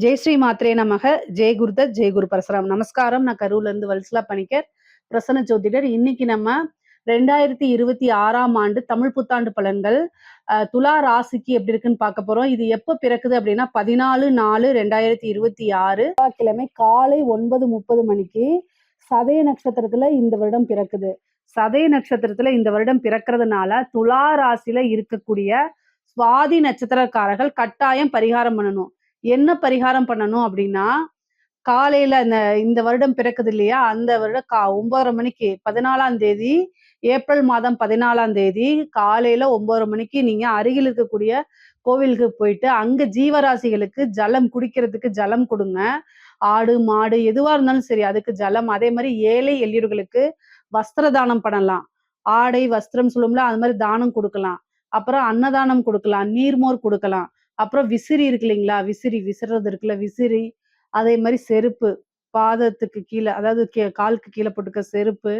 ஜெய் ஸ்ரீ மாத்ரே நமக. ஜெய் குருதத் ஜெய் குரு பரசுராம். நமஸ்காரம். நான் கரூர்ல இருந்து வல்சலா பணிக்கர், பிரசன்ன ஜோதிடர். இன்னைக்கு நம்ம 2026ஆம் ஆண்டு தமிழ் புத்தாண்டு பலன்கள் துலா ராசிக்கு எப்படி இருக்குன்னு பார்க்க போறோம். இது எப்ப பிறக்குது அப்படின்னா 14/4/2026 செவ்வாய்க்கிழமை காலை 9:30 மணிக்கு சதய நட்சத்திரத்துல இந்த வருடம் பிறக்குது. சதய நட்சத்திரத்துல இந்த வருடம் பிறக்கிறதுனால துலா ராசியில இருக்கக்கூடிய சுவாதி நட்சத்திரக்காரர்கள் கட்டாயம் பரிகாரம் பண்ணணும். என்ன பரிகாரம் பண்ணணும் அப்படின்னா, காலையில இந்த வருடம் பிறக்குது இல்லையா, அந்த வருடம் 9:30 மணிக்கு 14ஆம் தேதி ஏப்ரல் மாதம் 14ஆம் தேதி காலையில 9:30 மணிக்கு நீங்க அருகில் இருக்கக்கூடிய கோவிலுக்கு போயிட்டு அங்க ஜீவராசிகளுக்கு ஜலம் குடிக்கிறதுக்கு ஜலம் கொடுங்க. ஆடு மாடு எதுவா இருந்தாலும் சரி அதுக்கு ஜலம். அதே மாதிரி ஏழை எளியவர்களுக்கு வஸ்திர தானம் பண்ணலாம். ஆடை வஸ்திரம் சொல்லும்ல, அது மாதிரி தானம் கொடுக்கலாம். அப்புறம் அன்னதானம் கொடுக்கலாம், நீர்மோர் கொடுக்கலாம். அப்புறம் விசிறி இருக்கு இல்லைங்களா, விசிறி விசிறது இருக்குல்ல, விசிறி. அதே மாதிரி செருப்பு, பாதத்துக்கு கீழே, அதாவது காலுக்கு கீழே போட்டுக்க செருப்பு,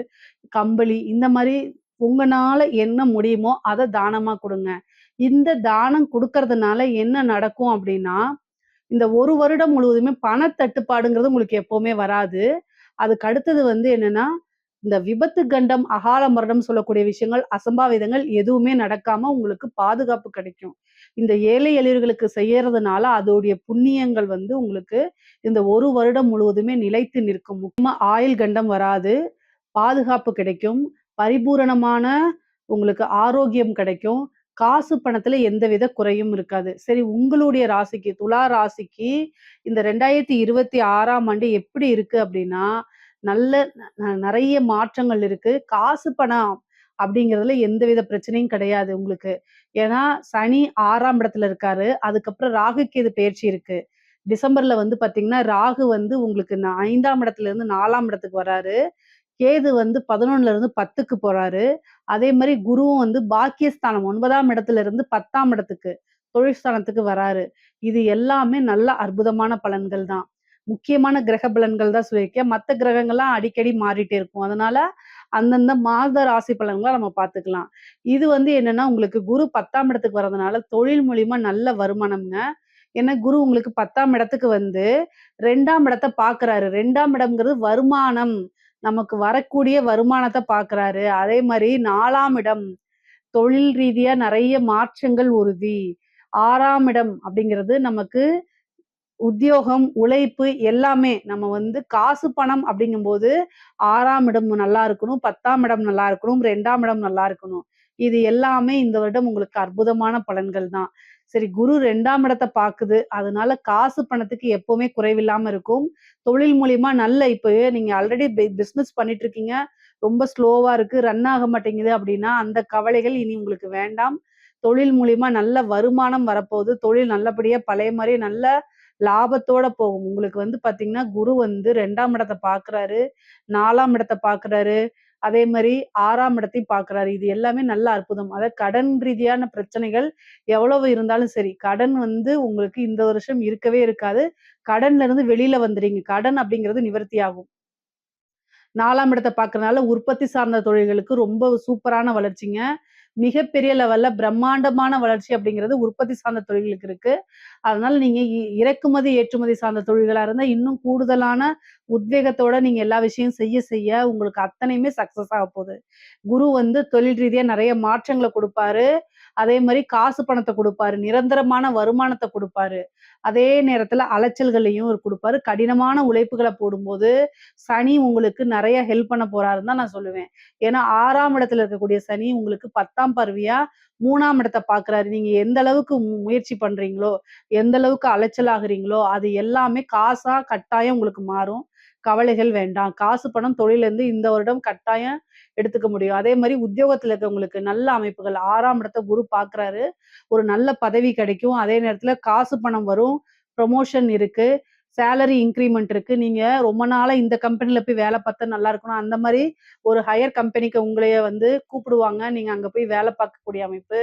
கம்பளி, இந்த மாதிரி உங்களால என்ன முடியுமோ அதை தானமா கொடுங்க. இந்த தானம் கொடுக்கறதுனால என்ன நடக்கும் அப்படின்னா, இந்த ஒரு வருடம் முழுவதுமே பணத்தட்டுப்பாடுங்கிறது உங்களுக்கு எப்பவுமே வராது. அதுக்கு அடுத்தது என்னன்னா, இந்த விபத்து கண்டம் அகால மரணம் சொல்லக்கூடிய விஷயங்கள், அசம்பாவிதங்கள் எதுவுமே நடக்காம உங்களுக்கு பாதுகாப்பு கிடைக்கும். இந்த ஏழை எளியவர்களுக்கு செய்யறதுனால அதோடைய புண்ணியங்கள் உங்களுக்கு இந்த ஒரு வருடம் முழுவதுமே நிலைத்து நிற்கும். முக்கியமா ஆயுள் கண்டம் வராது, பாதுகாப்பு கிடைக்கும், பரிபூரணமான உங்களுக்கு ஆரோக்கியம் கிடைக்கும், காசு பணத்துல எந்தவித குறையும் இருக்காது. சரி, உங்களுடைய ராசிக்கு, துலா ராசிக்கு இந்த 2026ஆம் ஆண்டு எப்படி இருக்கு அப்படின்னா, நல்ல நிறைய மாற்றங்கள் இருக்கு. காசு பணம் அப்படிங்கிறதுல எந்தவித பிரச்சனையும் கிடையாது உங்களுக்கு. ஏன்னா சனி 6ஆம் இடத்துல இருக்காரு. அதுக்கப்புறம் ராகு கேது பெயர்ச்சி இருக்கு. டிசம்பர்ல பாத்தீங்கன்னா ராகு உங்களுக்கு 5ஆம் இடத்துல இருந்து 4ஆம் இடத்துக்கு வராரு. கேது 11ல இருந்து 10க்கு போறாரு. அதே மாதிரி குருவும் பாக்கியஸ்தானம் 9ஆம் இடத்துல இருந்து 10ஆம் இடத்துக்கு, தொழில் ஸ்தானத்துக்கு வராரு. இது எல்லாமே நல்ல அற்புதமான பலன்கள் தான். முக்கியமான கிரக பலன்கள் தான் சொல்லியிருக்கேன். மற்ற கிரகங்கள்லாம் அடிக்கடி மாறிட்டே இருக்கும். அதனால அந்தந்த மாத ராசி பலன்களை நம்ம பார்த்துக்கலாம். இது என்னன்னா, உங்களுக்கு குரு 10ஆம் இடத்துக்கு வர்றதுனால தொழில் மூலியமா நல்ல வருமானம்ங்க. ஏன்னா குரு உங்களுக்கு 10ஆம் இடத்துக்கு 2ஆம் இடத்தை பார்க்கறாரு. 2ஆம் இடம்ங்கிறது வருமானம், நமக்கு வரக்கூடிய வருமானத்தை பார்க்கறாரு. அதே மாதிரி 4ஆம் இடம் தொழில் ரீதியா நிறைய மாற்றங்கள் உறுதி. 6ஆம் இடம் அப்படிங்கிறது நமக்கு உத்தியோகம், உழைப்பு எல்லாமே. நம்ம காசு பணம் அப்படிங்கும்போது 6ஆம் இடம் நல்லா இருக்கணும், 10ஆம் இடம் நல்லா இருக்கணும், 2ஆம் இடம் நல்லா இருக்கணும். இது எல்லாமே இந்த வருடம் உங்களுக்கு அற்புதமான பலன்கள் தான். சரி, குரு 2ஆம் இடத்தை பாக்குது. அதனால காசு பணத்துக்கு எப்பவுமே குறைவில்லாம இருக்கும். தொழில் மூலியமா நல்ல, இப்போ நீங்க ஆல்ரெடி பிசினஸ் பண்ணிட்டு இருக்கீங்க, ரொம்ப ஸ்லோவா இருக்கு, ரன் ஆக மாட்டேங்குது அப்படின்னா அந்த கவலைகள் இனி உங்களுக்கு வேண்டாம். தொழில் மூலியமா நல்ல வருமானம் வரப்போகுது. தொழில் நல்லபடியா பழைய மாதிரி நல்ல லாபத்தோட போகும். உங்களுக்கு பாத்தீங்கன்னா குரு 2ஆம் இடத்தை பாக்குறாரு, 4ஆம் இடத்தை பாக்குறாரு, அதே மாதிரி 6ஆம் இடத்தையும் பாக்குறாரு. இது எல்லாமே நல்ல அற்புதம். அதாவது கடன் ரீதியான பிரச்சனைகள் எவ்வளவு இருந்தாலும் சரி, கடன் உங்களுக்கு இந்த வருஷம் இருக்கவே இருக்காது. கடன்ல இருந்து வெளியில வந்துறீங்க. கடன் அப்படிங்கிறது நிவர்த்தி ஆகும். 4ஆம் இடத்தை பார்க்கறதுனால உற்பத்தி சார்ந்த தொழில்களுக்கு ரொம்ப சூப்பரான வளர்ச்சிங்க. மிகப்பெரிய லெவல்ல பிரம்மாண்டமான வளர்ச்சி அப்படிங்கிறது உற்பத்தி சார்ந்த தொழில்களுக்கு இருக்கு. அதனால நீங்க இறக்குமதி ஏற்றுமதி சார்ந்த தொழில்களா இருந்தா இன்னும் கூடுதலான உத்வேகத்தோட நீங்க எல்லா விஷயம் செய்ய செய்ய உங்களுக்கு அத்தனையுமே சக்சஸ் ஆக போகுது. குரு தொழில் ரீதியா நிறைய மாற்றங்களை கொடுப்பாரு. அதே மாதிரி காசு பணத்தை கொடுப்பாரு, நிரந்தரமான வருமானத்தை கொடுப்பாரு. அதே நேரத்துல அலைச்சல்களையும் கொடுப்பாரு. கடினமான உழைப்புகளை போடும்போது சனி உங்களுக்கு நிறைய ஹெல்ப் பண்ண போறாருன்னு தான் நான் சொல்லுவேன். ஏன்னா 6ஆம் இடத்துல இருக்கக்கூடிய சனி உங்களுக்கு 10ஆம் பார்வையா 3ஆம் இடத்தை பாக்குறாரு. நீங்க எந்த அளவுக்கு முயற்சி பண்றீங்களோ, எந்த அளவுக்கு அலைச்சல் ஆகுறீங்களோ, அது எல்லாமே காசா கட்டாயம் உங்களுக்கு மாறும். கவலைகள் வேண்டாம். காசு பணம் தொழிலிருந்து இந்த வருடம் கட்டாயம் எடுத்துக்க முடியும். அதே மாதிரி உத்தியோகத்துல இருக்கவங்களுக்கு நல்ல அமைப்புகள், 6ஆம் இடத்தை குரு பாக்குறாரு. ஒரு நல்ல பதவி கிடைக்கும். அதே நேரத்துல காசு பணம் வரும். ப்ரமோஷன் இருக்கு, சேலரி இன்கிரிமெண்ட் இருக்கு. நீங்க ரொம்ப நாளா இந்த கம்பெனில போய் வேலை பார்த்தா நல்லா இருக்கணும், அந்த மாதிரி ஒரு ஹையர் கம்பெனிக்கு உங்களைய கூப்பிடுவாங்க. நீங்க அங்க போய் வேலை பார்க்கக்கூடிய அமைப்பு,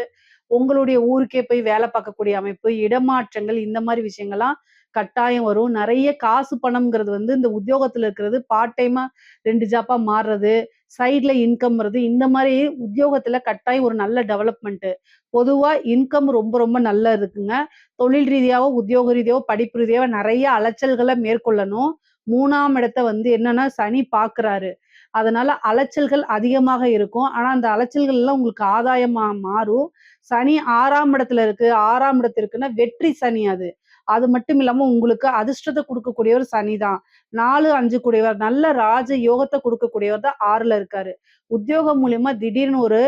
உங்களுடைய ஊருக்கே போய் வேலை பார்க்கக்கூடிய அமைப்பு, இடமாற்றங்கள், இந்த மாதிரி விஷயங்கள்லாம் கட்டாயம் வரும். நிறைய காசு பணம்ங்கிறது இந்த உத்தியோகத்துல இருக்கிறது பார்ட் டைமா 2 ஜாப்பா மாறுறது, சைட்ல இன்கம் வருது. இந்த மாரி உத்தியோகத்துல கட்டாயம் ஒரு நல்ல டெவலப்மெண்ட். பொதுவா இன்கம் ரொம்ப ரொம்ப நல்லா இருக்குங்க. தொழில் ரீதியாவோ, உத்தியோக ரீதியாவோ, படிப்பு ரீதியாவோ நெறைய அலைச்சல்கள மேற்கொள்ளணும். 3ஆம் இடத்த வந்து என்னன்னா சனி பார்க்குறாரு. அதனால அலைச்சல்கள் அதிகமாக இருக்கும். ஆனா, அந்த அலைச்சல்கள் எல்லாம் உங்களுக்கு ஆதாயமா மாறும். சனி 6ஆம் இடத்துல இருக்கு. 6ஆம் இடத்திற்குன்னா வெற்றி சனி அது. அது மட்டும் இல்லாம உங்களுக்கு அதிர்ஷ்டத்த குடுக்கக்கூடியவர் சனி தான். 4, 5 கூடியவர். நல்ல ராஜ யோகத்த குடுக்கக்கூடியவர் தான் 6ல இருக்காரு. உத்தியோகம் மூலியமா திடீர்னு ஒரு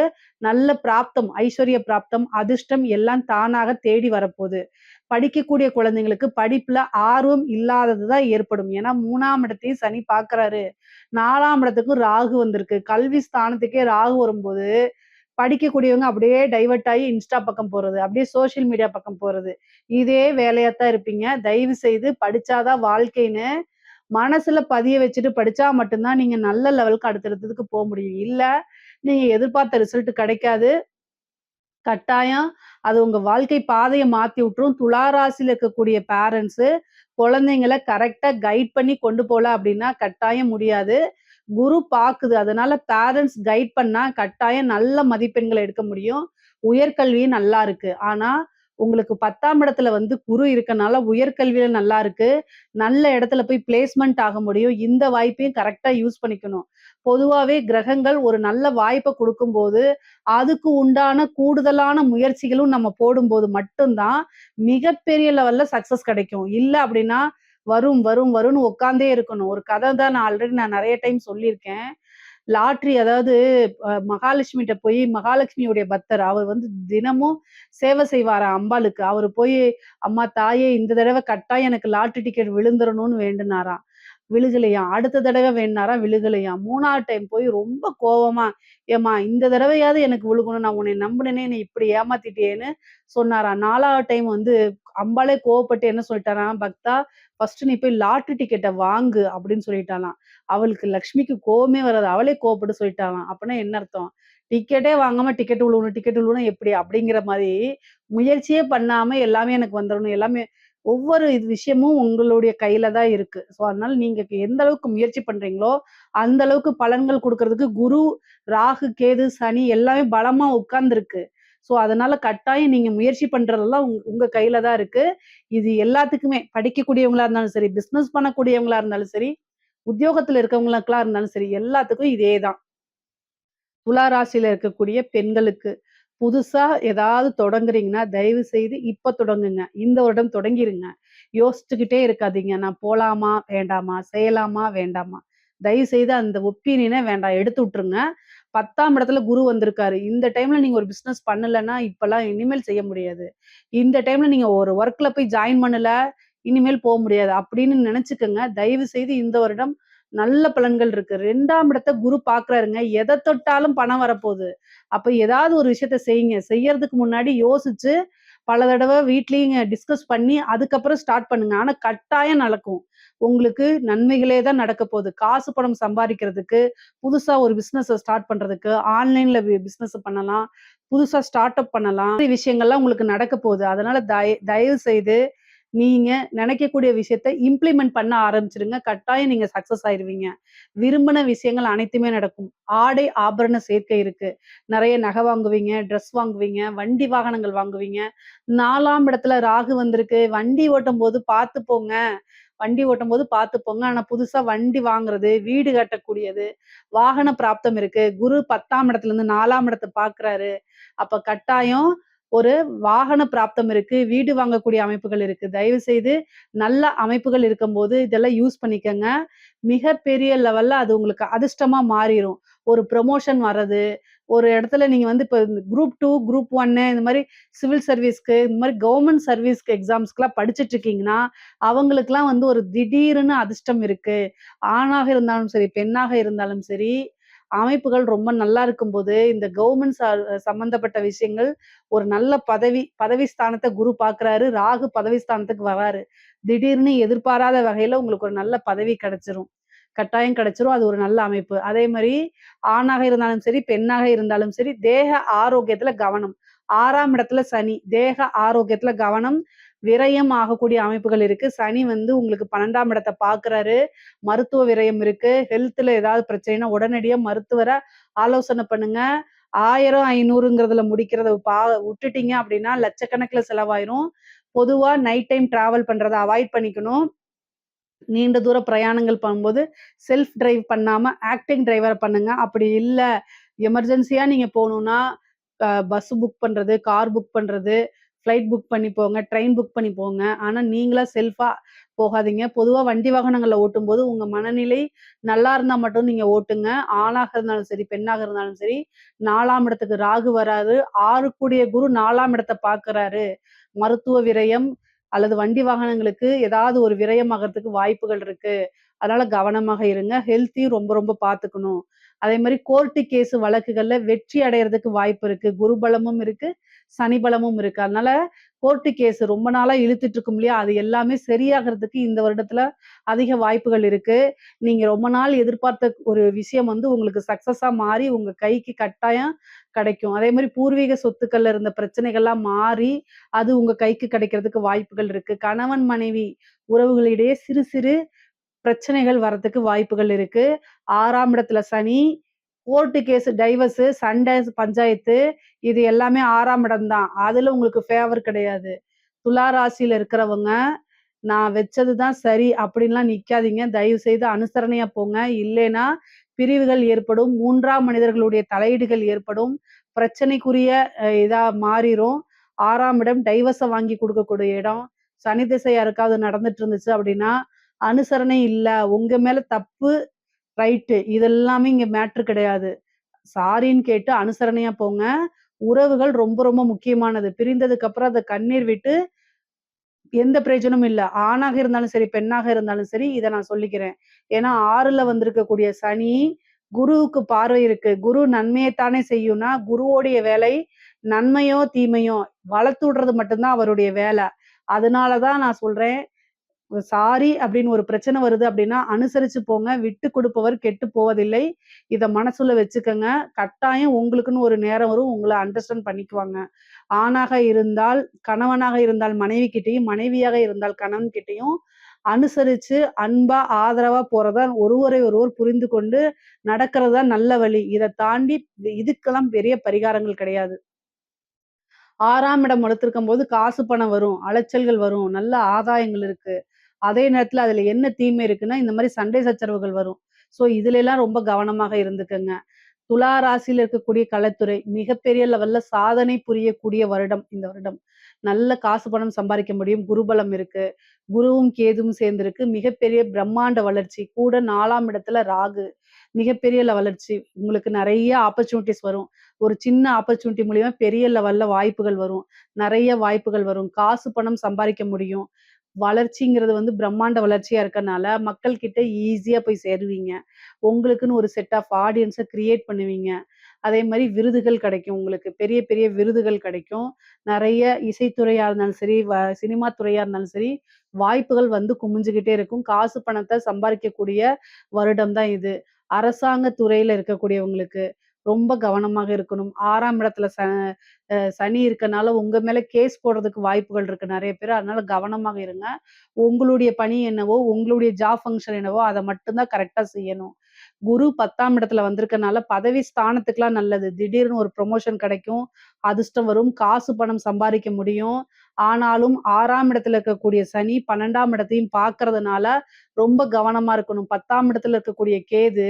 நல்ல பிராப்தம், ஐஸ்வர்ய பிராப்தம், அதிர்ஷ்டம் எல்லாம் தானாக தேடி வரப்போது. படிக்கக்கூடிய குழந்தைங்களுக்கு படிப்புல ஆர்வம் இல்லாதது தான் ஏற்படும். ஏன்னா 3ஆம் இடத்தையும் சனி பார்க்குறாரு. 4ஆம் இடத்துக்கும் ராகு வந்திருக்கு. கல்வி ஸ்தானத்துக்கே ராகு வரும்போது, படிக்கக்கூடியவங்க அப்படியே டைவர்ட் ஆயி இன்ஸ்டா பக்கம் போறது. அப்படியே சோசியல் மீடியா பக்கம் போறது. இதே வேலையா தான் இருப்பீங்க. தயவு செய்து படிச்சா தான் வாழ்க்கைன்னு மனசுல பதிய வச்சுட்டு படிச்சா மட்டும் தான் நீங்க நல்ல லெவலுக்கு அடுத்தடுத்ததுக்கு முடியும். இல்ல, நீங்க எதிர்பார்த்த ரிசல்ட் கிடைக்காது. கட்டாயம் அது உங்க வாழ்க்கை பாதைய மாத்தி விட்டுரும். துலா ராசியில இருக்கக்கூடிய பேரண்ட்ஸு குழந்தைங்கள கரெக்ட்டா கைட் பண்ணி கொண்டு போல அப்படின்னா கட்டாயம் முடியாது. குரு பாக்குது. அதனால பேரண்ட்ஸ் கைட் பண்ணா கட்டாயம் நல்ல மதிப்பெண்கள எடுக்க முடியும். உயர்கல்வியும் நல்லா இருக்கு. ஆனா, உங்களுக்கு 10ஆம் இடத்துல வந்து குரு இருக்கனால உயர்கல்வியில நல்லா இருக்கு. நல்ல இடத்துல போய் பிளேஸ்மென்ட் ஆக முடியும். இந்த வாய்ப்பையும் கரெக்ட்டா யூஸ் பண்ணிக்கணும். பொதுவாவே கிரகங்கள் ஒரு நல்ல வாய்ப்ப குடுக்கும்போது, அதுக்கு உண்டான கூடுதலான முயற்சிகளும் நம்ம போடும்போது மட்டும் தான் மிகப்பெரிய லெவல்ல சக்சஸ் கிடைக்கும். இல்ல அப்படின்னா, வரும், வரும், வரும்ன்னு உட்கார்ந்தே இருக்கணும். ஒரு கத தான் நான் நெறைய டைம் சொல்லியிருக்கேன். லாட்டரி அதாவது மகாலட்சுமிட்ட போய் மகாலட்சுமியுடைய பக்தர். அவர் வந்து தினமும் சேவை செய்வாராம் அம்பாளுக்கு. அவரு போய், "அம்மா தாயே இந்த தடவ கட்டாயம் எனக்கு லாட்டரி டிக்கெட் விழுந்துரணும்னு" வேண்டுனாராம். விழுகலையாம். அடுத்த தடவ வேண்டுனாராம், விழுகலையாம். 3வது டைம் போய் ரொம்ப கோவமா, "ஏம்மா இந்த தடவையாவது எனக்கு விழுகணும். நான் உன்னைய நம்புனேனே, என்னை இப்படி ஏமாத்திட்டியேன்னு" சொன்னாராம். 4வது டைம் வந்து அம்பாளே கோவப்பட்டு என்ன சொல்லிட்டாராம், "பக்தா, ஃபர்ஸ்ட் நீ போய் லாட்டரி டிக்கெட்ட வாங்கு" அப்படின்னு சொல்லிட்டாளாம். அவளுக்கு லக்ஷ்மிக்கு கோவமே வராது. அவளே கோவப்பட்டு சொல்லிட்டாளாம். அப்பன்னா என்ன அர்த்தம்? டிக்கெட்டே வாங்காம டிக்கெட் விழுகணும் எப்படி? அப்படிங்கிற மாரி முயற்சியே பண்ணாம எல்லாமே எனக்கு வந்துரணும். எல்லாமே ஒவ்வொரு இது விஷயமும் உங்களுடைய கையில தான் இருக்கு. ஸோ, அதனால நீங்க எந்த அளவுக்கு முயற்சி பண்றீங்களோ, அந்த அளவுக்கு பலன்கள் குடுக்கறதுக்கு குரு, ராகு, கேது, சனி எல்லாமே பலமா உட்கார்ந்திருக்கு. ஸோ, அதனால கட்டாயம் நீங்க முயற்சி பண்றதெல்லாம் உங்க கையில தான் இருக்கு. இது எல்லாத்துக்குமே படிக்கக்கூடியவங்களா இருந்தாலும் சரி, பிசினஸ் பண்ணக்கூடியவங்களா இருந்தாலும் சரி, உத்தியோகத்துல இருக்கவங்களுக்கெல்லாம் இருந்தாலும் சரி, எல்லாத்துக்கும் இதே தான். துலா ராசியில இருக்கக்கூடிய பெண்களுக்கு புதுசா ஏதாவது தொடங்குறீங்கன்னா, தயவு செய்து இப்ப தொடங்குங்க. இந்த வருடம் தொடங்கிருங்க. யோசிச்சுக்கிட்டே இருக்காதீங்க. நான் போலாமா? வேண்டாமா? செய்யலாமா? வேண்டாமா? தயவு செய்து அந்த ஒப்பீனியனே வேண்டாம். எடுத்து விட்டுருங்க. 10ஆம் இடத்துல குரு வந்திருக்காரு. இந்த டைம்ல நீங்க ஒரு பிசினஸ் பண்ணலன்னா, இப்பலாம் இனிமேல் செய்ய முடியாது. இந்த டைம்ல நீங்க ஒரு வொர்க்ல போய் ஜாயின் பண்ணல, இனிமேல் முடியாது. அப்படின்னு நெனச்சுக்கங்க. தயவு செய்து இந்த வருடம் நல்ல பலன்கள் இருக்கு. 2ஆம் இடத்த குரு பார்க்குறாருங்க. எத தொட்டாலும் பணம் வரப்போது. அப்ப ஏதாவது ஒரு விஷயத்த செய்யுங்க. செய்யறதுக்கு முன்னாடி யோசிச்சு, பல தடவ வீட்லயும் டிஸ்கஸ் பண்ணி, அதுக்கப்புறம் ஸ்டார்ட் பண்ணுங்க. ஆனா கட்டாயம் நடக்கும். உங்களுக்கு நன்மைகளே தான் நடக்கப் போது. காசு பணம் சம்பாரிக்கிறதுக்கு, புதுசா ஒரு பிசினஸ ஸ்டார்ட் பண்றதுக்கு, ஆன்லைன்ல பிசினஸ் பண்ணலாம். புதுசா ஸ்டார்ட் அப் பண்ணலாம். இந்த விஷயங்கள்லாம் உங்களுக்கு நடக்கப் போது. அதனால தயவு செய்து நீங்க நினைக்கக்கூடிய விஷயத்த இம்ப்ளிமெண்ட் பண்ண ஆரம்பிச்சுருங்க. கட்டாயம் நீங்க சக்சஸ் ஆயிருவீங்க. விரும்பின விஷயங்கள் அனைத்துமே நடக்கும். ஆடை, ஆபரண சேர்க்கை இருக்கு. நெறைய நகை வாங்குவீங்க, ட்ரெஸ் வாங்குவீங்க, வண்டி வாகனங்கள் வாங்குவீங்க. 4ஆம் இடத்துல ராகு வந்திருக்கு. வண்டி ஓட்டும்போது பார்த்து போங்க. வண்டி ஓட்டும்போது பார்த்து போங்க. ஆனா புதுசா வண்டி வாங்குறது, வீடு கட்டக்கூடியது, வாகன பிராப்தம் இருக்கு. குரு 10ஆம் இடத்துலருந்து 4ஆம் இடத்த பார்க்குறாரு. அப்ப கட்டாயம் ஒரு வாகன பிராப்தம் இருக்கு. வீடு வாங்கக்கூடிய அமைப்புகள் இருக்கு. தயவு செய்து நல்ல அமைப்புகள் இருக்கும்போது இதெல்லாம் யூஸ் பண்ணிக்கங்க. மிகப்பெரிய லெவல்ல அது உங்களுக்கு அதிர்ஷ்டமா மாறிரும். ஒரு ப்ரமோஷன் வர்றது, ஒரு இடத்துல நீங்க வந்து இப்ப குரூப் 2, குரூப் 1 இந்த மாரி சிவில் சர்வீஸ்க்கு, இந்த மாரி கவர்ன்மென்ட் சர்வீஸ்க்கு எக்ஸாம்ஸ்க்குலாம் படிச்சுட்டு இருக்கீங்கன்னா, அவங்களுக்கெல்லாம் வந்து ஒரு திடீர்னு அதிர்ஷ்டம் இருக்கு. ஆணாக இருந்தாலும் சரி, பெண்ணாக இருந்தாலும் சரி, அமைப்புகள் ரொம்ப நல்லா இருக்கும்போது, இந்த கவர்ன்மென்ட் சம்மந்தப்பட்ட விஷயங்கள் ஒரு நல்ல பதவி ஸ்தானத்த குரு பார்க்குறாரு. ராகு பதவி ஸ்தானத்துக்கு வராரு. திடீர்னு எதிர்பாராத வகையில உங்களுக்கு ஒரு நல்ல பதவி கிடைச்சிரும். கட்டாயம் கிடைச்சிரும். அது ஒரு நல்ல அமைப்பு. அதே மாரி ஆணாக இருந்தாலும் சரி, பெண்ணாக இருந்தாலும் சரி, தேக ஆரோக்கியத்துல கவனம். 6ஆம் இடத்துல சனி. தேக ஆரோக்கியத்துல கவனம். விரயம் ஆகக்கூடிய அமைப்புகள் இருக்கு. சனி வந்து உங்களுக்கு 12ஆம் இடத்த பார்க்குறாரு. மருத்துவ விரயம் இருக்கு. ஹெல்த்ல ஏதாவது பிரச்சனைனா உடனடியா மருத்துவர ஆலோசனை பண்ணுங்க. 1000, 500ங்கிறதுல முடிக்கிறத விட்டுட்டீங்க அப்படின்னா லட்சக்கணக்குல செலவாயிரும். பொதுவா நைட் டைம் டிராவல் பண்றத அவாய்ட் பண்ணிக்கணும். நீண்ட தூர பிரயாணங்கள் பண்ணும்போது செல்ஃப் டிரைவ் பண்ணாம ஆக்டிங் டிரைவர பண்ணுங்க. அப்படி இல்ல எமர்ஜென்சியா நீங்க போணும்னா, பஸ் புக் பண்றது, கார் புக் பண்றது, ஃப்ளைட் புக் பண்ணி போங்க, ட்ரெயின் புக் பண்ணி போங்க. ஆனா நீங்களா செல்ஃபா போகாதீங்க. பொதுவா வண்டி வாகனங்கள்ல ஓட்டும்போது உங்க மனநிலை நல்லா இருந்தா மட்டும் நீங்க ஓட்டுங்க. ஆணாக இருந்தாலும் சரி, பெண்ணாக இருந்தாலும் சரி, 4ஆம் இடத்துக்கு ராகு வராரு. 6 கூடிய குரு 4ஆம் இடத்த பார்க்குறாரு. மருத்துவ விரயம் அல்லது வண்டி வாகனங்களுக்கு ஏதாவது ஒரு விரயம் ஆகறதுக்கு வாய்ப்புகள் இருக்கு. அதனால கவனமாக இருங்க. ஹெல்த்தையும் ரொம்ப ரொம்ப பார்த்துக்கணும். அதே மாரி கோர்ட்டு கேஸ் வழக்குகள்ல வெற்றி அடையறதுக்கு வாய்ப்பு இருக்கு. குரு பலமும் இருக்கு, சனி பலமும் இருக்கு. அதனால கோர்ட்டு கேஸ் ரொம்ப நாளா இழுத்துட்டு இருக்கும் இல்லையா? அது எல்லாமே சரியாகறதுக்கு இந்த வருடத்துல அதிக வாய்ப்புகள் இருக்கு. நீங்க ரொம்ப நாள் எதிர்பார்த்த ஒரு விஷயம் வந்து உங்களுக்கு சக்சஸா மாறி உங்க கைக்கு கட்டாயம் கிடைக்கும். அதே மாரி பூர்வீக சொத்துக்கள்ல இருந்த பிரச்சனைகள்லாம் மாறி, அது உங்க கைக்கு கிடைக்கிறதுக்கு வாய்ப்புகள் இருக்கு. கணவன், மனைவி உறவுகளிடையே சிறு சிறு பிரச்சனைகள் வரதுக்கு வாய்ப்புகள் இருக்கு. 6ஆம் இடத்துல சனி, கோர்ட்டு கேஸ், டைவர்ஸு, சண்டை, பஞ்சாயத்து இது எல்லாமே 6ஆம் இடம் தான். அதுல உங்களுக்கு ஃபேவர் கிடையாது. துலா ராசியில இருக்கிறவங்க, நான் வச்சது தான் சரி அப்படின்லாம் நிக்காதீங்க. தயவு செய்து அனுசரணையா போங்க. இல்லைன்னா பிரிவுகள் ஏற்படும். 3ஆம் மனிதர்களுடைய தலையீடுகள் ஏற்படும். பிரச்சனைக்குரிய இதா மாறிரும். 6ஆம் இடம் டைவர்ஸ வாங்கி குடுக்கக்கூடிய இடம். சனி திசை யாருக்காவது நடந்துட்டு இருந்துச்சு அப்படின்னா, அனுசரணை இல்ல. உங்க மேல தப்பு, ரைட்டு. இதெல்லாமே இங்க மேட்ரு கிடையாது. சாரின்னு கேட்டு அனுசரணையா போங்க. உறவுகள் ரொம்ப ரொம்ப முக்கியமானது. பிரிந்ததுக்கு அப்புறம் அத கண்ணீர் விட்டு எந்த பிரயோஜனமும் இல்ல. ஆணாக இருந்தாலும் சரி, பெண்ணாக இருந்தாலும் சரி, இத நான் சொல்லிக்கிறேன். ஏன்னா 6ல வந்திருக்கக்கூடிய சனி, குருவுக்கு பார்வை இருக்கு. குரு நன்மையத்தானே செய்யும்னா, குருவோடைய வேலை நன்மையோ, தீமையோ வளர்த்து விடுறது மட்டும் தான் அவருடைய வேல. அதனால தான் நான் சொல்றேன், சாரி அப்படின்னு ஒரு பிரச்சனை வருது அப்படின்னா, அனுசரிச்சு போங்க. விட்டு கொடுப்பவர் கெட்டு போவதில்லை. இத மனசுல வச்சுக்கங்க. கட்டாயம் உங்களுக்குன்னு ஒரு நேரம் வரும். உங்கள அண்டர்ஸ்டாண்ட் பண்ணிக்குவாங்க. ஆணாக இருந்தால், கணவனாக இருந்தால் மனைவி கிட்டயும், மனைவியாக இருந்தால் கணவன் கிட்டயும் அனுசரிச்சு, அன்பா, ஆதரவா போறது தான் ஒருவரை ஒருவர் புரிந்து கொண்டு நடக்கிறது தான் நல்ல வழி. இத தாண்டி இதுக்கெல்லாம் பெரிய பரிகாரங்கள் கிடையாது. 6ஆம் இடம் வலுத்திருக்கும்போது காசு பணம் வரும், அலைச்சல்கள் வரும், நல்ல ஆதாயங்கள் இருக்கு. அதே நேரத்துல அதுல என்ன தீமை இருக்குன்னா, இந்த மாரி சண்டை சச்சரவுகள் வரும். ஸோ இதுலலாம் ரொம்ப கவனமாக இருந்துக்கங்க. துலா ராசியில இருக்கக்கூடிய கலைத்துறை மிகப்பெரிய லெவல்ல சாதனை புரியக்கூடிய வருடம் இந்த வருடம். நல்ல காசு பணம் சம்பாரிக்க முடியும். குருபலம் இருக்கு. குருவும் கேதுவும் சேர்ந்திருக்கு. மிகப்பெரிய பிரம்மாண்ட வளர்ச்சி. கூட 4ஆம் இடத்துல ராகு. மிகப்பெரிய வளர்ச்சி. உங்களுக்கு நெறைய ஆப்பர்ச்சுனிட்டீஸ் வரும். ஒரு சின்ன ஆப்பர்ச்சுனிட்டி மூலியமா பெரிய லெவல்ல வாய்ப்புகள் வரும். நெறைய வாய்ப்புகள் வரும். காசு பணம் சம்பாரிக்க முடியும். வளர்ச்சிங்கிறது வந்து பிரம்மாண்ட வளர்ச்சியா இருக்கனால, மக்கள் கிட்ட ஈஸியா போய் சேருவீங்க. உங்களுக்குன்னு ஒரு செட் ஆஃப் ஆடியன்ஸ கிரியேட் பண்ணுவீங்க. அதே மாரி விருதுகள் கிடைக்கும் உங்களுக்கு. பெரிய, பெரிய விருதுகள் கிடைக்கும். நெறைய இசைத்துறையா இருந்தாலும் சரி, சினிமா துறையா இருந்தாலும் சரி, வாய்ப்புகள் வந்து குமிஞ்சுகிட்டே இருக்கும். காசு பணத்த சம்பாரிக்கக்கூடிய வருடம் தான் இது. அரசாங்க துறையில இருக்கக்கூடியவங்களுக்கு ரொம்ப கவனமாக இருக்கணும். 6ஆம் இடத்துல சனி இருக்கனால உங்க மேல கேஸ் போடுறதுக்கு வாய்ப்புகள் இருக்கு நெறைய பேரு. அதனால கவனமாக இருங்க. உங்களுடைய பணி என்னவோ, உங்களுடைய ஜாப் ஃபங்ஷன் என்னவோ அத மட்டும் தான் கரெக்ட்டா செய்யணும். குரு 10ஆம் இடத்துல வந்திருக்கனால பதவி ஸ்தானத்துக்குலாம் நல்லது. திடீர்னு ஒரு ப்ரமோஷன் கிடைக்கும். அதிர்ஷ்டம் வரும். காசு பணம் சம்பாரிக்க முடியும். ஆனாலும் 6ஆம் இடத்துல இருக்கக்கூடிய சனி 12ஆம் இடத்தையும் பார்க்கறதுனால ரொம்ப கவனமா இருக்கணும். 10ஆம் இடத்துல இருக்கக்கூடிய கேது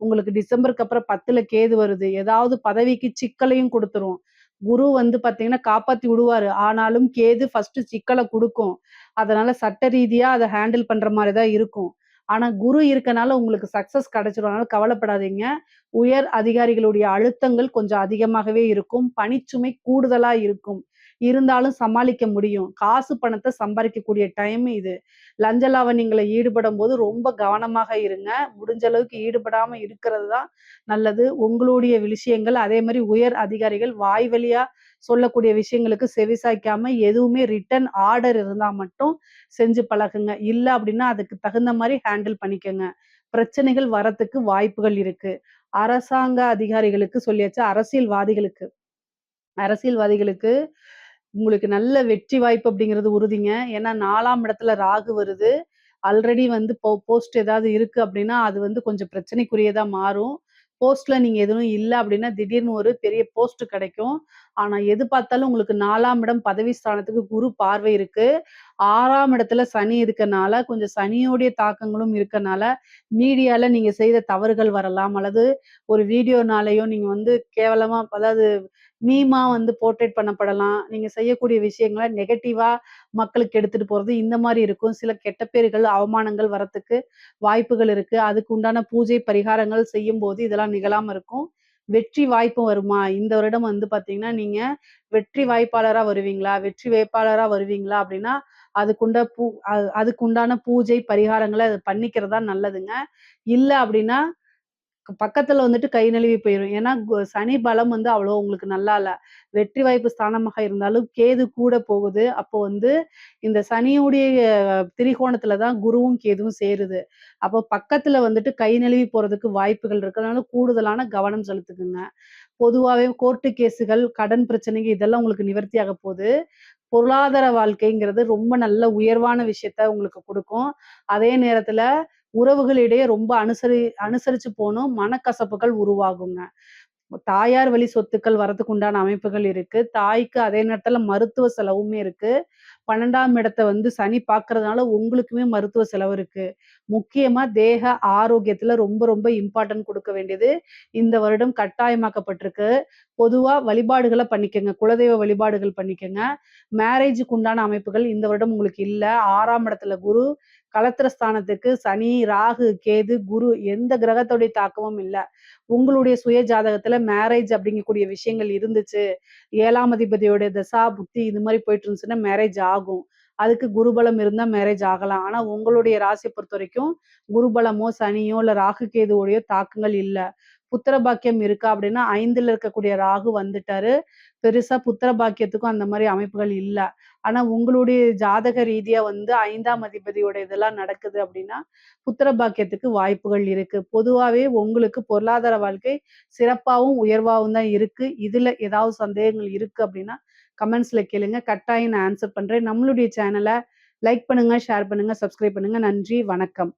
உங்களுக்கு டிசம்பருக்கு அப்புறம் 10ல கேது வருது. ஏதாவது பதவிக்கு சிக்கலையும் குடுத்துரும். குரு வந்து பார்த்தீங்கன்னா, காப்பாத்தி விடுவாரு. ஆனாலும் கேது ஃபர்ஸ்ட்டு சிக்கல குடுக்கும். அதனால சட்ட ரீதியா அத ஹேண்டில் பண்ற மாரி தான் இருக்கும். ஆனா குரு இருக்கனால உங்களுக்கு சக்சஸ் கிடைச்சிரும். அதனால கவலைப்படாதீங்க. உயர் அதிகாரிகளுடைய அழுத்தங்கள் கொஞ்சம் அதிகமாகவே இருக்கும். பணிச்சுமை கூடுதலா இருக்கும். இருந்தாலும் சமாளிக்க முடியும். காசு பணத்த சம்பாரிக்கக்கூடிய டைம் இது. லஞ்ச லாவண்யங்கள்ல ஈடுபடும்போது ரொம்ப கவனமாக இருங்க. முடிஞ்ச அளவுக்கு ஈடுபடாம இருக்கிறது தான் நல்லது. உங்களுடைய விஷயங்கள் அதே மாரி உயர் அதிகாரிகள் வாய் வழியா சொல்லக்கூடிய விஷயங்களுக்கு செவிசாய்க்காம எதுவுமே ரிட்டர்ன் ஆர்டர் இருந்தா மட்டும் செஞ்சு பழகுங்க. இல்ல அப்டின்னா அதுக்கு தகுந்த மாரி ஹேண்டில் பண்ணிக்கங்க. பிரச்சனைகள் வரத்துக்கு வாய்ப்புகள் இருக்கு. அரசாங்க அதிகாரிகளுக்கு சொல்லியாச்சு. அரசியல்வாதிகளுக்கு அரசியல்வாதிகளுக்கு உங்களுக்கு நல்ல வெற்றி வாய்ப்பு அப்படிங்கிறது உறுதிங்க. ஏன்னா 4ஆம் இடத்துல ராகு வருது. ஆல்ரெடி வந்து போஸ்ட் ஏதாவது இருக்கு அப்படின்னா, அது வந்து கொஞ்சம் பிரச்சனைக்குரியதா மாறும். போஸ்ட்ல நீங்க எதுவும் இல்ல அப்படின்னா, திடீர்னு ஒரு பெரிய போஸ்ட் கிடைக்கும். ஆனா எது பார்த்தாலும் உங்களுக்கு 4ஆம் இடம் பதவி ஸ்தானத்துக்கு குரு பார்வை இருக்கு. 6ஆம் இடத்துல சனி இருக்கனால, கொஞ்சம் சனியோடைய தாக்கங்களும் இருக்கனால, மீடியால நீங்க செய்த தவறுகள் வரலாம். அல்லது ஒரு வீடியோனாலயோ நீங்க வந்து கேவலமா அதாவது மீமா வந்து போர்ட்ரேட் பண்ணப்படலாம். நீங்க செய்யக்கூடிய விஷயங்கள நெகட்டிவா மக்களுக்கு எடுத்துட்டு போறது, இந்த மாரி இருக்கும். சில கெட்ட பேர்கள், அவமானங்கள் வரத்துக்கு வாய்ப்புகள் இருக்கு. அதுக்கு உண்டான பூஜை பரிகாரங்கள் செய்யும்போது இதெல்லாம் நிகழாம இருக்கும். வெற்றி வாய்ப்பு வருமா? இந்த வருடம் வந்து பார்த்தீங்கன்னா, நீங்க வெற்றி வாய்ப்பாளரா வருவீங்களா? வெற்றி வேட்பாளரா வருவீங்களா? அப்படின்னா, அதுக்குண்ட பூ அ அதுக்குண்டான பூஜை பரிகாரங்கள பண்ணிக்கிறது தான் நல்லதுங்க. இல்ல அப்படின்னா பக்கத்துல வந்துட்டு கை நழுவி போயிரும். ஏன்னா சனி பலம் வந்து அவ்வளோ உங்களுக்கு நல்லா இல்ல. வெற்றி வாய்ப்பு ஸ்தானமாக இருந்தாலும் கேது கூட போகுது. அப்போ வந்து இந்த சனியுடைய திரிகோணத்துல தான் குருவும், கேதுவும் சேருது. அப்போ பக்கத்துல வந்துட்டு கை நழுவி போறதுக்கு வாய்ப்புகள் இருக்கு. அதனால கூடுதலான கவனம் செலுத்துக்குங்க. பொதுவாவே கோர்ட்டு கேஸுகள், கடன் பிரச்சனைங்க இதெல்லாம் உங்களுக்கு நிவர்த்தியாக போது. பொருளாதார வாழ்க்கைங்கிறது ரொம்ப நல்ல உயர்வான விஷயத்த உங்களுக்கு குடுக்கும். அதே நேரத்துல உறவுகளிடையே ரொம்ப அனுசரிச்சு போணும். மனக்கசப்புகள் உருவாகுங்க. தாயார் வழி சொத்துக்கள் வரதுக்கு உண்டான அமைப்புகள் இருக்கு. தாய்க்கு அதே நேரத்துல மருத்துவ செலவுமே இருக்கு. 12ஆம் இடத்த வந்து சனி பார்க்கறதுனால உங்களுக்குமே மருத்துவ செலவு இருக்கு. முக்கியமா தேக ஆரோக்கியத்துல ரொம்ப ரொம்ப இம்பார்ட்டன்ட் குடுக்க வேண்டியது இந்த வருடம் கட்டாயமாக்கப்பட்டிருக்கு. பொதுவா வழிபாடுகள பண்ணிக்கங்க. குலதெய்வ வழிபாடுகள் பண்ணிக்கங்க. மேரேஜுக்கு உண்டான அமைப்புகள் இந்த வருடம் உங்களுக்கு இல்ல. 6ஆம் இடத்துல குரு, களத்திர ஸ்தானத்துக்கு சனி, ராகு, கேது, குரு எந்த கிரகத்துடைய தாக்கமும் இல்ல. உங்களுடைய சுய ஜாதகத்துல மேரேஜ் அப்படிங்கக்கூடிய விஷயங்கள் இருந்துச்சு. 7ஆம் அதிபதியோட தசா, புத்தி இது மாரி போயிட்டு இருந்துச்சுன்னா மேரேஜ் ஆகும். அதுக்கு குருபலம் இருந்தா மேரேஜ் ஆகலாம். ஆனா உங்களுடைய ராசிய பொறுத்தவரைக்கும் குருபலமோ, சனியோ இல்ல ராகு, கேதுவோடைய தாக்கங்கள் இல்ல. புத்திர பாக்கியம் இருக்கா அப்படின்னா 5ல இருக்கக்கூடிய ராகு வந்துட்டாரு. பெருசா புத்திர பாக்கியத்துக்கும் அந்த மாரி அமைப்புகள் இல்ல. ஆனா உங்களுடைய ஜாதக ரீதியா வந்து 5ஆம் அதிபதியோட இதெல்லாம் நடக்குது அப்படின்னா, புத்திர பாக்கியத்துக்கு வாய்ப்புகள் இருக்கு. பொதுவாவே உங்களுக்கு பொருளாதார வாழ்க்கை சிறப்பாவும், உயர்வாவும் தான் இருக்கு. இதுல ஏதாவது சந்தேகங்கள் இருக்கு அப்படின்னா, கமெண்ட்ஸ்ல கேளுங்க. கட்டாயம் நான் ஆன்சர் பண்றேன். நம்மளுடைய சேனல லைக் பண்ணுங்க, ஷேர் பண்ணுங்க, சப்ஸ்கிரைப் பண்ணுங்க. நன்றி, வணக்கம்.